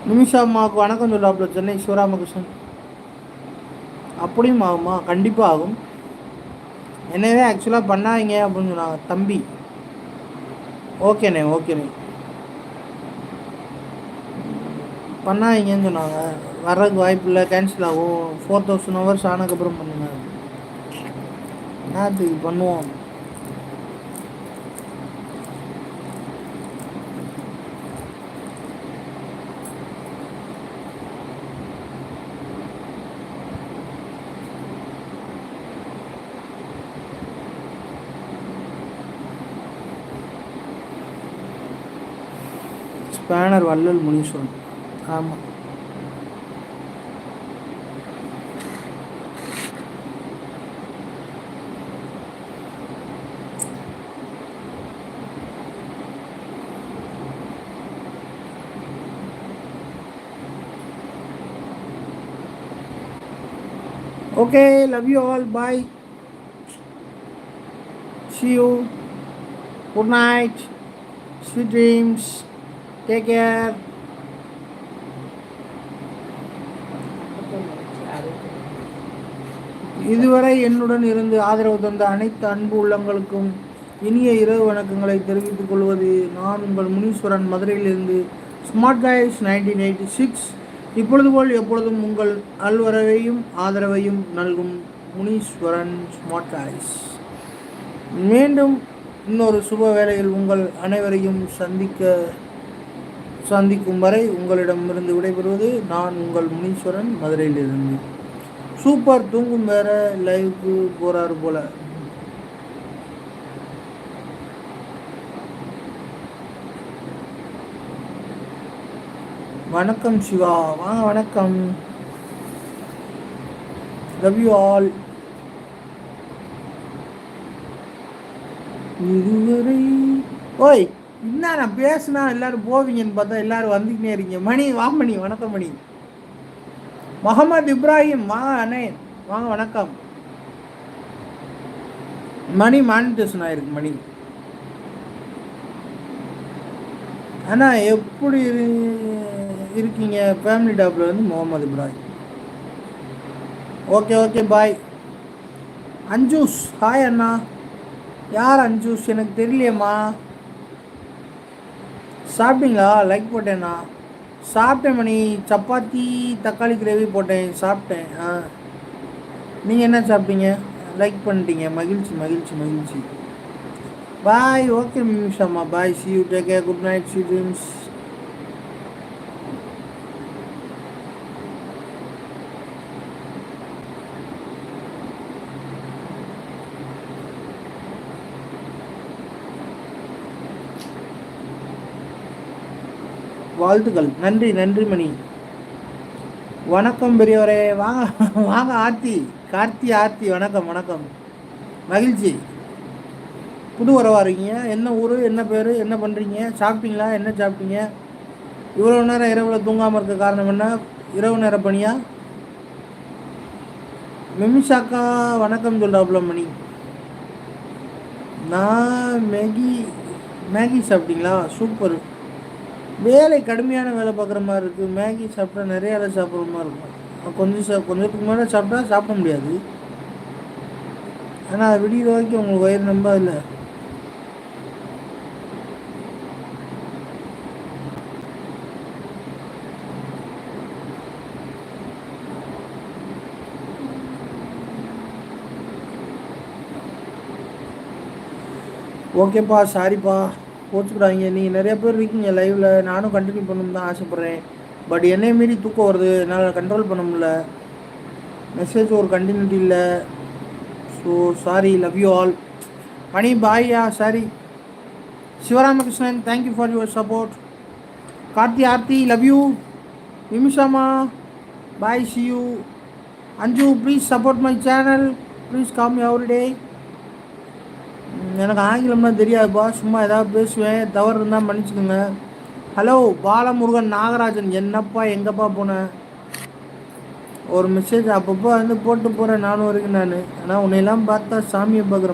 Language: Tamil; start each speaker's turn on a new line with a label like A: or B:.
A: நிமிஷா அம்மாவுக்கு வணக்கம் சொல்லாப்புல சென்னை சிவராமகிருஷ்ணன். அப்படியும் ஆகுமா? கண்டிப்பாக ஆகும். என்னவே ஆக்சுவலாக பண்ணாதீங்க அப்படின்னு சொன்னாங்க தம்பி. ஓகேண்ணே ஓகேண்ணே, பண்ணாதீங்கன்னு சொன்னாங்க. வர்றதுக்கு வாய்ப்பு இல்லை, கேன்சல் ஆகும். 4000 ஹவர்ஸ் ஆனதுக்கப்புறம் பண்ணுங்க. என்னத்துக்கு பண்ணுவோம். ஸ்பேனர் வள்ளல் முனீஸ்வரன். ஆமாம். Okay, love you all, bye, see you, good night, sweet dreams, take care. இதுவரை என்னுடன் இருந்து ஆதரவு தந்த அனைத்து அன்பு உள்ளங்களுக்கும் இனிய இரவு வணக்கங்களை தெரிவித்துக் கொள்வது நான் உங்கள் முனீஸ்வரன், மதுரையிலிருந்து. Smart guys 1986. இப்பொழுது போல் எப்பொழுதும் உங்கள் அல்வரவையும் ஆதரவையும் நல்கும் முனீஸ்வரன் ஸ்மார்ட் கைஸ். மீண்டும் இன்னொரு சுப வேளையில் உங்கள் அனைவரையும் சந்திக்கும் வரை உங்களிடமிருந்து விடைபெறுவது நான் உங்கள் முனீஸ்வரன், மதுரையிலிருந்து. சூப்பர், தூங்கும் வேற லைவுக்கு போறாரு போல. வணக்கம் சிவா, வாங்க. வணக்கம், லவ் யூ ஆல். இதுவரை ஓய் என்ன நான் பேசுனா எல்லாரும் போவீங்கன்னு பார்த்தா எல்லாரும் வந்துக்கினே இருக்கீங்க. மணி வா, மணி வணக்கம். மணி முகமது இப்ராஹிம் வாங்க அண்ணே, வாங்க வணக்கம். மணி மானிட்டேஷன் ஆயிருக்கு. மணி அண்ணா எப்படி இருக்கீங்க? ஃபேமிலி டாப்ல வந்து முகமது இப்ராஹிம். ஓகே ஓகே, பாய். அஞ்சூஸ் ஹாய் அண்ணா. யார் அஞ்சூஸ்? எனக்கு தெரியலையம்மா. சாப்பிட்டீங்களா? லைக் போட்டேண்ணா. சாப்பிட்டேன் மணி. சப்பாத்தி தக்காளி கிரேவி போட்டேன், சாப்பிட்டேன். நீங்கள் என்ன சாப்பிட்டீங்க? லைக் பண்ணிட்டீங்க, மகிழ்ச்சி மகிழ்ச்சி மகிழ்ச்சி. பாய். ஓகே மிஷாம்மா, bye. See you, take care, good night, sweet dreams. வாழ்த்துக்கள். நன்றி நன்றி மணி. வணக்கம் பெரியவரே, வாங்க வாங்க. ஆர்த்தி, ஆர்த்தி வணக்கம் வணக்கம், மகிழ்ச்சி. புது உறவா இருக்கீங்க? என்ன ஊர், என்ன பேர், என்ன பண்ணுறீங்க? சாப்பிட்டீங்களா? என்ன சாப்பிட்டீங்க? இவ்வளோ நேரம் இரவில் தூங்காமல் இருக்க காரணம் என்ன? இரவு நேர பணியா? மிமிஷாக்கா வணக்கம் சொல்கிறாப்புல மணி. நான் மேகி சாப்பிட்டீங்களா? சூப்பர். வேலை கடுமையான வேலை பார்க்குற மாதிரி இருக்குது. மேகி சாப்பிட்டா நிறைய வேலை சாப்பிட்ற மாதிரி இருக்கும். கொஞ்சத்துக்கு மேலே சாப்பிட முடியாது. ஆனால் விடிய வரைக்கும் உங்களுக்கு வயிறு நம்ப இல்லை. ஓகேப்பா, சாரிப்பா, கோச்சுக்கிறாங்க. நீங்கள் நிறைய பேர் இருக்கீங்க லைவில். நானும் கண்டினியூ பண்ணணும்னு தான் ஆசைப்பட்றேன். பட் என்னை மீறி தூக்கம் வருது, என்னால் கண்ட்ரோல் பண்ண முடியல. மெசேஜ் ஒரு கண்டினியூட்டி இல்லை. So sorry, love you all. Mani பாய்யா, sorry. Sivaramakrishnan, thank you for your support. Karthi, Aarthi, love you. நிமிஷாமா, bye, see you. Anju, please support my channel, please come every day. எனக்கு ஆங்கிலம்லாம் தெரியாதுப்பா, சும்மா ஏதாவது பேசுவேன், தவறு இருந்தால் மன்னிச்சுக்கோங்க. ஹலோ பாலமுருகன் நாகராஜன், என்னப்பா எங்கப்பா போனேன்? ஒரு மெசேஜ் அப்பப்போ வந்து போட்டு போகிறேன் நானும் வரைக்கும். நான் ஆனால் உன்னையெல்லாம் பார்த்தா சாமியை பார்க்குறேன்.